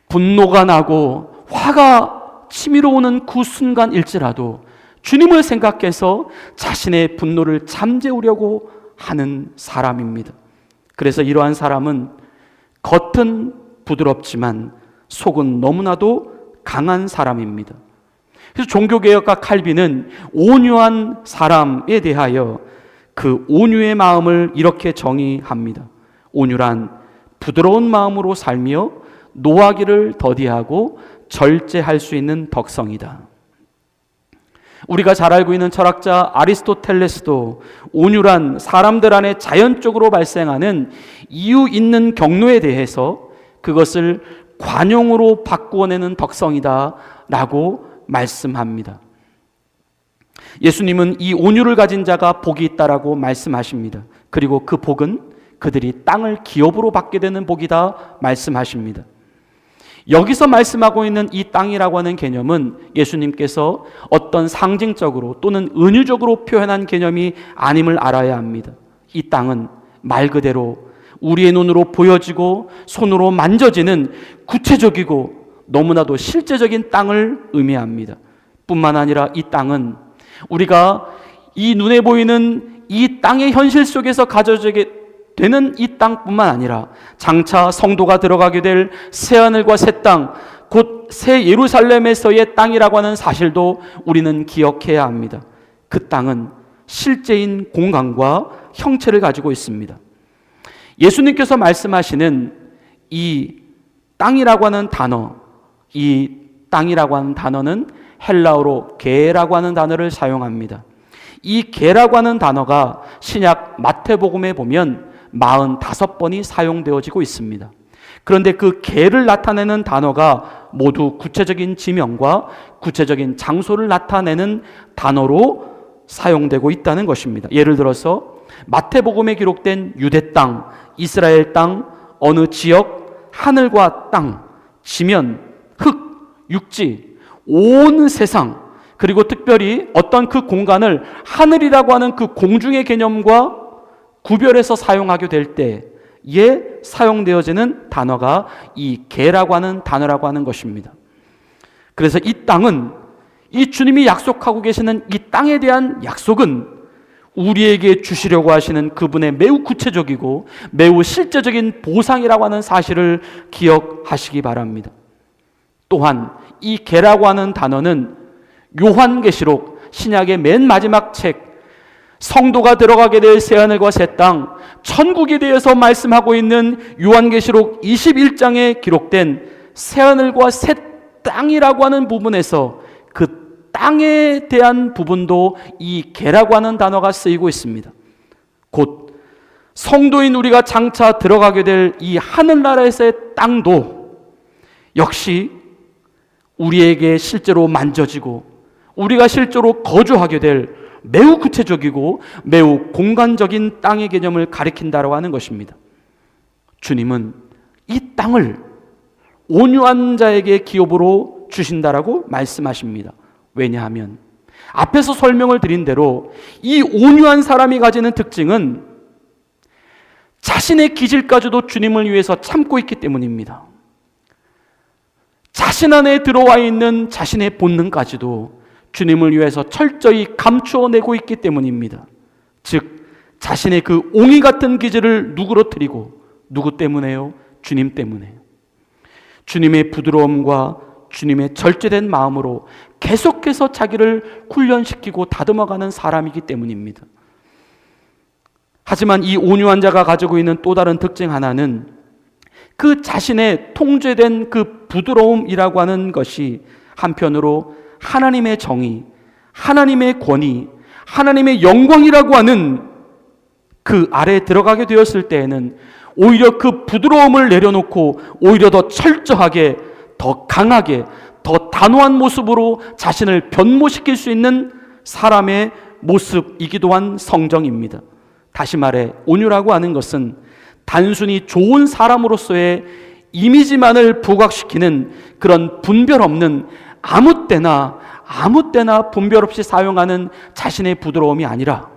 S1: 분노가 나고 화가 치밀어 오는 그 순간일지라도 주님을 생각해서 자신의 분노를 잠재우려고 하는 사람입니다. 그래서 이러한 사람은 겉은 부드럽지만 속은 너무나도 강한 사람입니다. 그래서 종교개혁가 칼빈은 온유한 사람에 대하여 그 온유의 마음을 이렇게 정의합니다. 온유란 부드러운 마음으로 살며 노하기를 더디하고 절제할 수 있는 덕성이다. 우리가 잘 알고 있는 철학자 아리스토텔레스도 온유란 사람들 안에 자연적으로 발생하는 이유 있는 경로에 대해서 그것을 관용으로 바꾸어내는 덕성이다 라고 말씀합니다. 예수님은 이 온유를 가진 자가 복이 있다라고 말씀하십니다. 그리고 그 복은 그들이 땅을 기업으로 받게 되는 복이다 말씀하십니다. 여기서 말씀하고 있는 이 땅이라고 하는 개념은 예수님께서 어떤 상징적으로 또는 은유적으로 표현한 개념이 아님을 알아야 합니다. 이 땅은 말 그대로 우리의 눈으로 보여지고 손으로 만져지는 구체적이고 너무나도 실제적인 땅을 의미합니다. 뿐만 아니라 이 땅은 우리가 이 눈에 보이는 이 땅의 현실 속에서 가져지게 되는 이 땅뿐만 아니라 장차 성도가 들어가게 될 새하늘과 새 땅, 곧 새 예루살렘에서의 땅이라고 하는 사실도 우리는 기억해야 합니다. 그 땅은 실제인 공간과 형체를 가지고 있습니다. 예수님께서 말씀하시는 이 땅이라고 하는 단어, 이 땅이라고 하는 단어는 헬라어로 게라고 하는 단어를 사용합니다. 이 게라고 하는 단어가 신약 마태복음에 보면 45번이 사용되어지고 있습니다. 그런데 그 게를 나타내는 단어가 모두 구체적인 지명과 구체적인 장소를 나타내는 단어로 사용되고 있다는 것입니다. 예를 들어서 마태복음에 기록된 유대 땅, 이스라엘 땅, 어느 지역, 하늘과 땅, 지면, 흙, 육지, 온 세상, 그리고 특별히 어떤 그 공간을 하늘이라고 하는 그 공중의 개념과 구별해서 사용하게 될 때에 사용되어지는 단어가 이 게라고 하는 단어라고 하는 것입니다. 그래서 이 땅은, 이 주님이 약속하고 계시는 이 땅에 대한 약속은 우리에게 주시려고 하시는 그분의 매우 구체적이고 매우 실제적인 보상이라고 하는 사실을 기억하시기 바랍니다. 또한 이 게라고 하는 단어는 요한계시록 신약의 맨 마지막 책, 성도가 들어가게 될 새하늘과 새 땅, 천국에 대해서 말씀하고 있는 요한계시록 21장에 기록된 새하늘과 새 땅이라고 하는 부분에서 그 땅에 대한 부분도 이 게라고 하는 단어가 쓰이고 있습니다. 곧 성도인 우리가 장차 들어가게 될 이 하늘나라에서의 땅도 역시 우리에게 실제로 만져지고 우리가 실제로 거주하게 될 매우 구체적이고 매우 공간적인 땅의 개념을 가리킨다고 하는 것입니다. 주님은 이 땅을 온유한 자에게 기업으로 주신다라고 말씀하십니다. 왜냐하면 앞에서 설명을 드린 대로 이 온유한 사람이 가지는 특징은 자신의 기질까지도 주님을 위해서 참고 있기 때문입니다. 자신 안에 들어와 있는 자신의 본능까지도 주님을 위해서 철저히 감추어내고 있기 때문입니다. 즉 자신의 그 옹이 같은 기질을 누그러뜨리고, 누구 때문에요? 주님 때문에. 주님의 부드러움과 주님의 절제된 마음으로 계속해서 자기를 훈련시키고 다듬어가는 사람이기 때문입니다. 하지만 이 온유한 자가 가지고 있는 또 다른 특징 하나는 그 자신의 통제된 그 부드러움이라고 하는 것이 한편으로 하나님의 정의, 하나님의 권위, 하나님의 영광이라고 하는 그 아래에 들어가게 되었을 때에는 오히려 그 부드러움을 내려놓고 오히려 더 철저하게, 더 강하게, 더 단호한 모습으로 자신을 변모시킬 수 있는 사람의 모습이기도 한 성정입니다. 다시 말해 온유라고 하는 것은 단순히 좋은 사람으로서의 이미지만을 부각시키는 그런 분별 없는 아무 때나 분별 없이 사용하는 자신의 부드러움이 아니라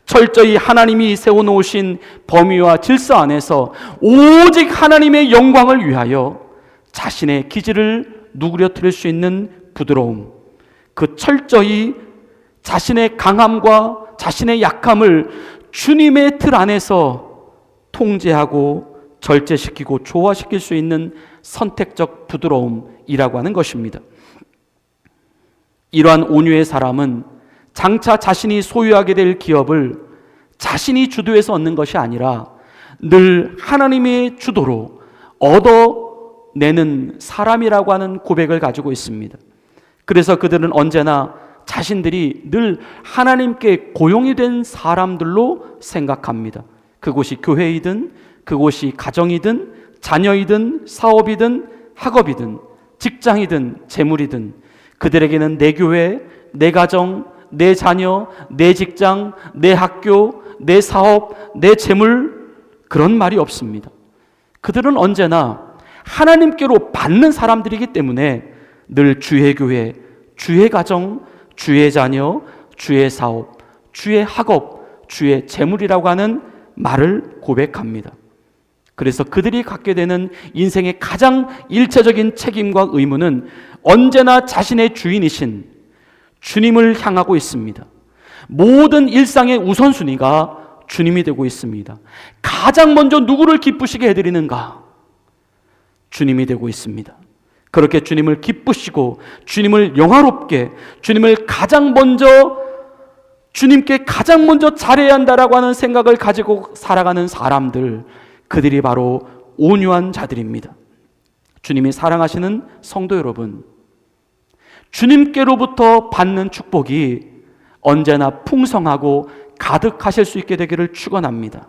S1: 철저히 하나님이 세워놓으신 범위와 질서 안에서 오직 하나님의 영광을 위하여 자신의 기질을 누그러뜨릴 수 있는 부드러움, 그 철저히 자신의 강함과 자신의 약함을 주님의 틀 안에서 통제하고 절제시키고 조화시킬 수 있는 선택적 부드러움이라고 하는 것입니다. 이러한 온유의 사람은 장차 자신이 소유하게 될 기업을 자신이 주도해서 얻는 것이 아니라 늘 하나님의 주도로 얻어내는 사람이라고 하는 고백을 가지고 있습니다. 그래서 그들은 언제나 자신들이 늘 하나님께 고용이 된 사람들로 생각합니다. 그곳이 교회이든, 그곳이 가정이든, 자녀이든, 사업이든, 학업이든, 직장이든, 재물이든 그들에게는 내 교회, 내 가정, 내 자녀, 내 직장, 내 학교, 내 사업, 내 재물, 그런 말이 없습니다. 그들은 언제나 하나님께로 받는 사람들이기 때문에 늘 주의 교회, 주의 가정, 주의 자녀, 주의 사업, 주의 학업, 주의 재물이라고 하는 말을 고백합니다. 그래서 그들이 갖게 되는 인생의 가장 일차적인 책임과 의무는 언제나 자신의 주인이신 주님을 향하고 있습니다. 모든 일상의 우선순위가 주님이 되고 있습니다. 가장 먼저 누구를 기쁘시게 해드리는가? 주님이 되고 있습니다. 그렇게 주님을 기쁘시고 주님을 영화롭게, 주님을 가장 먼저 주님께 가장 먼저 잘해야 한다라고 하는 생각을 가지고 살아가는 사람들, 그들이 바로 온유한 자들입니다. 주님이 사랑하시는 성도 여러분, 주님께로부터 받는 축복이 언제나 풍성하고 가득하실 수 있게 되기를 축원합니다.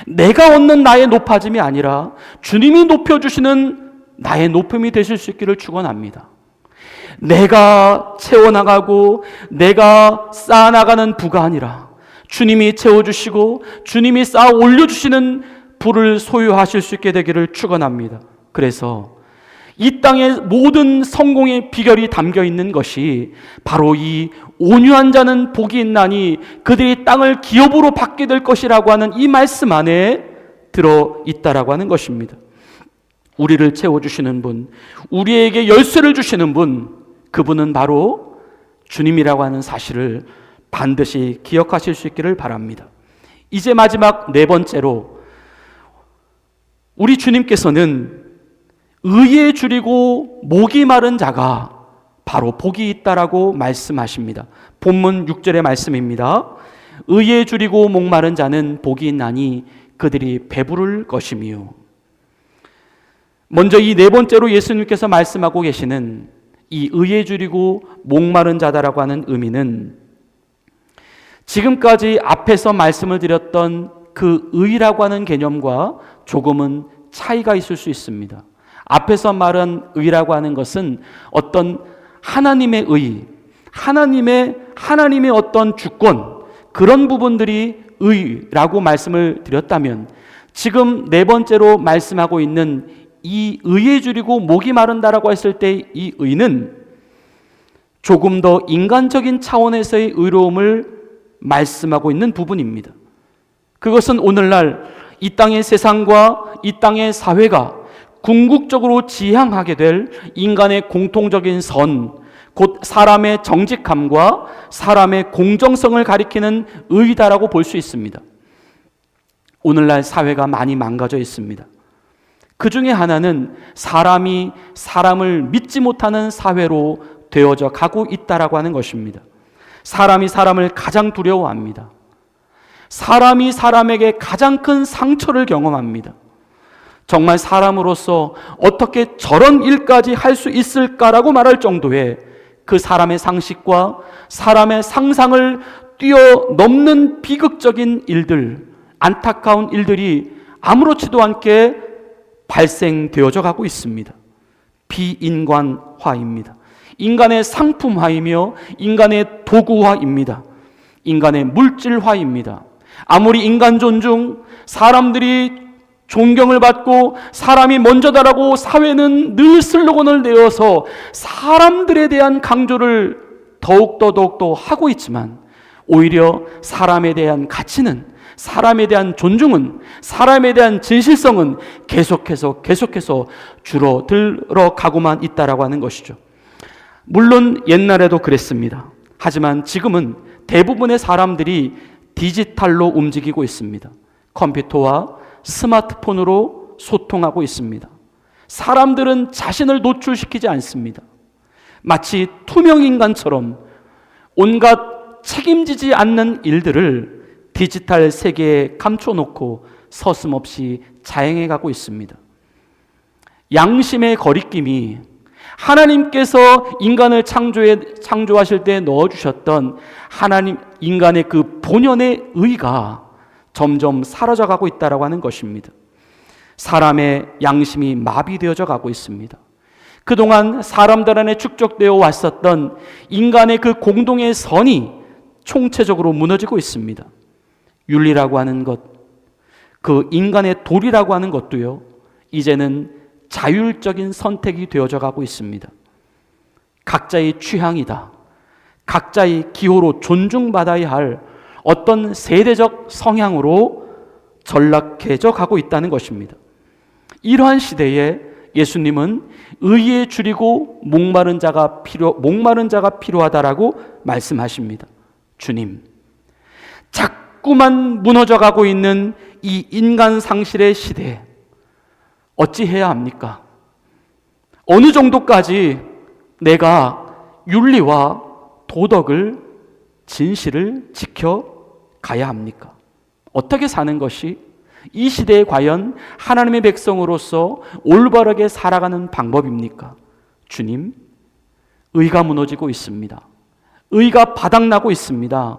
S1: 내가 얻는 나의 높아짐이 아니라 주님이 높여주시는 나의 높음이 되실 수 있기를 축원합니다. 내가 채워나가고 내가 쌓아나가는 부가 아니라 주님이 채워주시고 주님이 쌓아 올려주시는 부를 소유하실 수 있게 되기를 축원합니다. 그래서 이 땅의 모든 성공의 비결이 담겨 있는 것이 바로 이 온유한 자는 복이 있나니 그들이 땅을 기업으로 받게 될 것이라고 하는 이 말씀 안에 들어있다라고 하는 것입니다. 우리를 채워주시는 분, 우리에게 열쇠를 주시는 분, 그분은 바로 주님이라고 하는 사실을 반드시 기억하실 수 있기를 바랍니다. 이제 마지막 네 번째로, 우리 주님께서는 의에 줄이고 목이 마른 자가 바로 복이 있다라고 말씀하십니다. 본문 6절의 말씀입니다. 의에 줄이고 목 마른 자는 복이 있나니 그들이 배부를 것이며. 먼저 이 네 번째로 예수님께서 말씀하고 계시는 이 의에 줄이고 목 마른 자다라고 하는 의미는 지금까지 앞에서 말씀을 드렸던 그 의라고 하는 개념과 조금은 차이가 있을 수 있습니다. 앞에서 말한 의라고 하는 것은 어떤 하나님의 의, 하나님의 어떤 주권, 그런 부분들이 의라고 말씀을 드렸다면, 지금 네 번째로 말씀하고 있는 이 의에 줄이고 목이 마른다라고 했을 때 이 의는 조금 더 인간적인 차원에서의 의로움을 말씀하고 있는 부분입니다. 그것은 오늘날 이 땅의 세상과 이 땅의 사회가 궁극적으로 지향하게 될 인간의 공통적인 선, 곧 사람의 정직함과 사람의 공정성을 가리키는 의다라고 볼 수 있습니다. 오늘날 사회가 많이 망가져 있습니다. 그 중에 하나는 사람이 사람을 믿지 못하는 사회로 되어져 가고 있다라고 하는 것입니다. 사람이 사람을 가장 두려워합니다. 사람이 사람에게 가장 큰 상처를 경험합니다. 정말 사람으로서 어떻게 저런 일까지 할 수 있을까라고 말할 정도의 그 사람의 상식과 사람의 상상을 뛰어넘는 비극적인 일들, 안타까운 일들이 아무렇지도 않게 발생되어져 가고 있습니다. 비인간화입니다. 인간의 상품화이며 인간의 도구화입니다. 인간의 물질화입니다. 아무리 인간 존중, 사람들이 존경을 받고 사람이 먼저다라고 사회는 늘 슬로건을 내어서 사람들에 대한 강조를 더욱더 하고 있지만, 오히려 사람에 대한 가치는, 사람에 대한 존중은, 사람에 대한 진실성은 계속해서 줄어들어 가고만 있다라고 하는 것이죠. 물론 옛날에도 그랬습니다. 하지만 지금은 대부분의 사람들이 디지털로 움직이고 있습니다. 컴퓨터와 스마트폰으로 소통하고 있습니다. 사람들은 자신을 노출시키지 않습니다. 마치 투명인간처럼 온갖 책임지지 않는 일들을 디지털 세계에 감춰놓고 서슴없이 자행해가고 있습니다. 양심의 거리낌이 하나님께서 인간을 창조하실 때 넣어주셨던 하나님 인간의 그 본연의 의가 점점 사라져가고 있다라고 하는 것입니다. 사람의 양심이 마비되어져 가고 있습니다. 그동안 사람들 안에 축적되어 왔었던 인간의 그 공동의 선이 총체적으로 무너지고 있습니다. 윤리라고 하는 것, 그 인간의 도리라고 하는 것도요, 이제는 자율적인 선택이 되어져 가고 있습니다. 각자의 취향이다, 각자의 기호로 존중받아야 할 어떤 세대적 성향으로 전락해져 가고 있다는 것입니다. 이러한 시대에 예수님은 의에 줄이고 목마른 자가 필요하다라고 말씀하십니다. 주님, 자꾸만 무너져 가고 있는 이 인간 상실의 시대에 어찌해야 합니까? 어느 정도까지 내가 윤리와 도덕을 진실을 지켜가야 합니까? 어떻게 사는 것이 이 시대에 과연 하나님의 백성으로서 올바르게 살아가는 방법입니까? 주님, 의가 무너지고 있습니다. 의가 바닥나고 있습니다.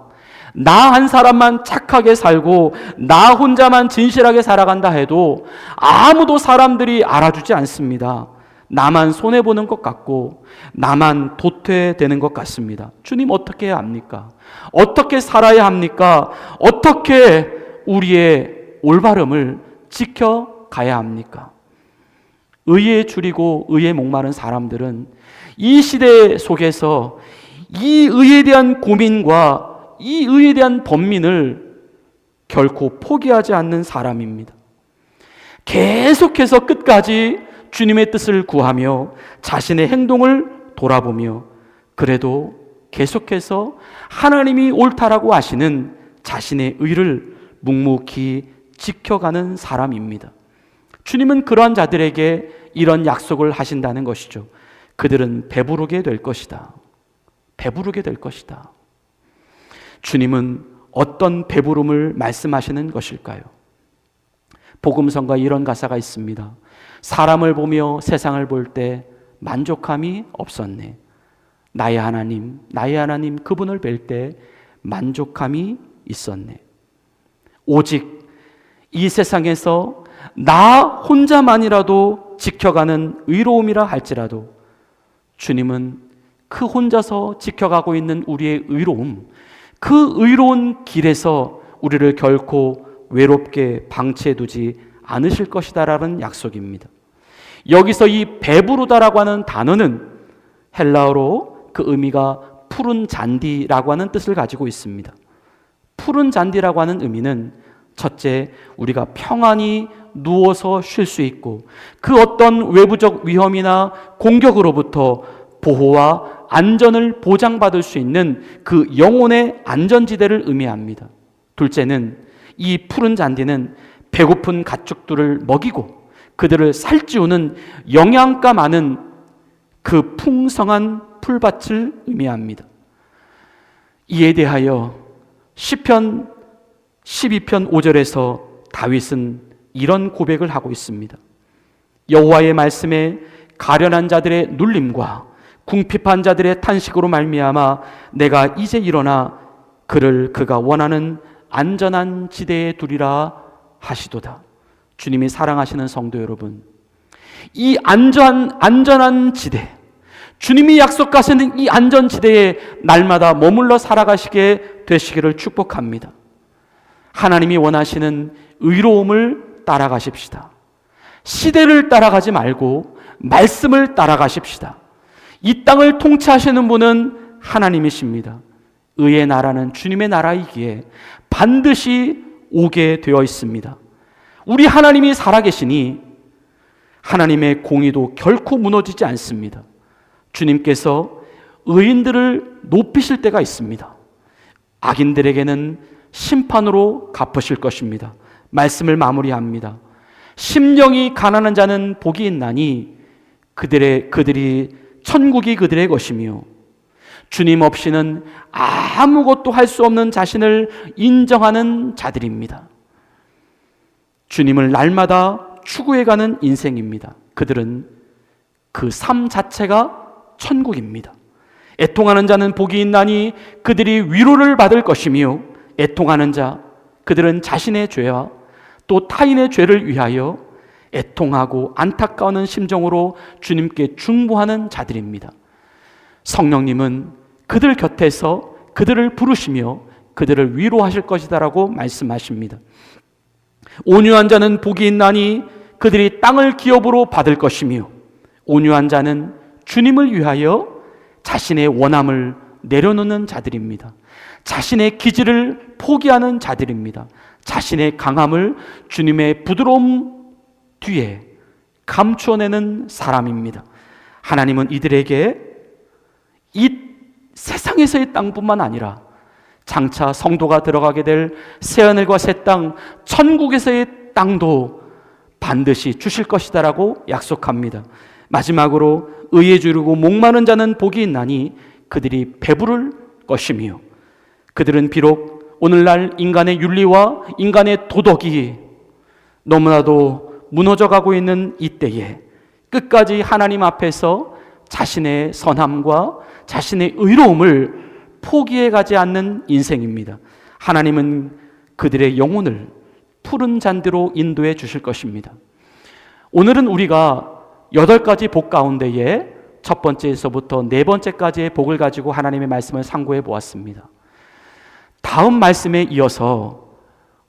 S1: 나 한 사람만 착하게 살고 나 혼자만 진실하게 살아간다 해도 아무도 사람들이 알아주지 않습니다. 나만 손해보는 것 같고 나만 도태되는 것 같습니다. 주님, 어떻게 해야 합니까? 어떻게 살아야 합니까? 어떻게 우리의 올바름을 지켜가야 합니까? 의에 줄이고 의에 목마른 사람들은 이 시대 속에서 이 의에 대한 고민과 이 의에 대한 번민을 결코 포기하지 않는 사람입니다. 계속해서 끝까지 주님의 뜻을 구하며 자신의 행동을 돌아보며 그래도 계속해서 하나님이 옳다라고 하시는 자신의 의를 묵묵히 지켜가는 사람입니다. 주님은 그러한 자들에게 이런 약속을 하신다는 것이죠. 그들은 배부르게 될 것이다. 배부르게 될 것이다. 주님은 어떤 배부름을 말씀하시는 것일까요? 복음성가에 이런 가사가 있습니다. 사람을 보며 세상을 볼 때 만족함이 없었네. 나의 하나님 그분을 뵐 때 만족함이 있었네. 오직 이 세상에서 나 혼자만이라도 지켜가는 의로움이라 할지라도 주님은 그 혼자서 지켜가고 있는 우리의 의로움, 그 의로운 길에서 우리를 결코 외롭게 방치해두지 않으실 것이다라는 약속입니다. 여기서 이 배부르다라고 하는 단어는 헬라어로 그 의미가 푸른 잔디라고 하는 뜻을 가지고 있습니다. 푸른 잔디라고 하는 의미는 첫째, 우리가 평안히 누워서 쉴 수 있고 그 어떤 외부적 위험이나 공격으로부터 보호와 안전을 보장받을 수 있는 그 영혼의 안전지대를 의미합니다. 둘째는 이 푸른 잔디는 배고픈 가축들을 먹이고 그들을 살찌우는 영양가 많은 그 풍성한 풀밭을 의미합니다. 이에 대하여 시편 12편 5절에서 다윗은 이런 고백을 하고 있습니다. 여호와의 말씀에 가련한 자들의 눌림과 궁핍한 자들의 탄식으로 말미암아 내가 이제 일어나 그를 그가 원하는 안전한 지대에 두리라 하시도다. 주님이 사랑하시는 성도 여러분, 이 안전한 지대, 주님이 약속하시는 이 안전지대에 날마다 머물러 살아가시게 되시기를 축복합니다. 하나님이 원하시는 의로움을 따라가십시다. 시대를 따라가지 말고 말씀을 따라가십시다. 이 땅을 통치하시는 분은 하나님이십니다. 의의 나라는 주님의 나라이기에 반드시 오게 되어 있습니다. 우리 하나님이 살아계시니 하나님의 공의도 결코 무너지지 않습니다. 주님께서 의인들을 높이실 때가 있습니다. 악인들에게는 심판으로 갚으실 것입니다. 말씀을 마무리합니다. 심령이 가난한 자는 복이 있나니 그들이 천국이 그들의 것이며 주님 없이는 아무것도 할 수 없는 자신을 인정하는 자들입니다. 주님을 날마다 추구해가는 인생입니다. 그들은 그 삶 자체가 천국입니다. 애통하는 자는 복이 있나니 그들이 위로를 받을 것이며 애통하는 자, 그들은 자신의 죄와 또 타인의 죄를 위하여 애통하고 안타까워하는 심정으로 주님께 중보하는 자들입니다. 성령님은 그들 곁에서 그들을 부르시며 그들을 위로하실 것이다라고 말씀하십니다. 온유한 자는 복이 있나니 그들이 땅을 기업으로 받을 것이며 온유한 자는 주님을 위하여 자신의 원함을 내려놓는 자들입니다. 자신의 기질을 포기하는 자들입니다. 자신의 강함을 주님의 부드러움 뒤에 감추어내는 사람입니다. 하나님은 이들에게 이 세상에서의 땅뿐만 아니라 장차 성도가 들어가게 될 새하늘과 새 땅, 천국에서의 땅도 반드시 주실 것이다라고 약속합니다. 마지막으로 의에 주르고 목마른 자는 복이 있나니 그들이 배부를 것이며 그들은 비록 오늘날 인간의 윤리와 인간의 도덕이 너무나도 무너져가고 있는 이때에 끝까지 하나님 앞에서 자신의 선함과 자신의 의로움을 포기해가지 않는 인생입니다. 하나님은 그들의 영혼을 푸른 잔디로 인도해 주실 것입니다. 오늘은 우리가 8가지 복 가운데에 첫 번째에서부터 네 번째까지의 복을 가지고 하나님의 말씀을 상고해 보았습니다. 다음 말씀에 이어서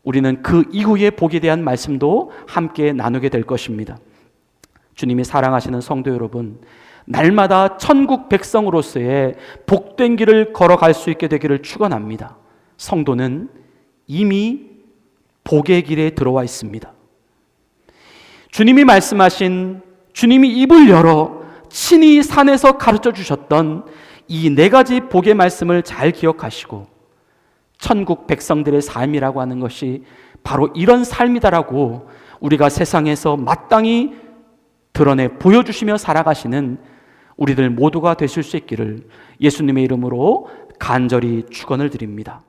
S1: 우리는 그 이후의 복에 대한 말씀도 함께 나누게 될 것입니다. 주님이 사랑하시는 성도 여러분, 날마다 천국 백성으로서의 복된 길을 걸어갈 수 있게 되기를 축원합니다. 성도는 이미 복의 길에 들어와 있습니다. 주님이 말씀하신, 주님이 입을 열어 친히 산에서 가르쳐 주셨던 이 4가지 복의 말씀을 잘 기억하시고 천국 백성들의 삶이라고 하는 것이 바로 이런 삶이다라고 우리가 세상에서 마땅히 드러내 보여주시며 살아가시는 우리들 모두가 되실 수 있기를 예수님의 이름으로 간절히 축원을 드립니다.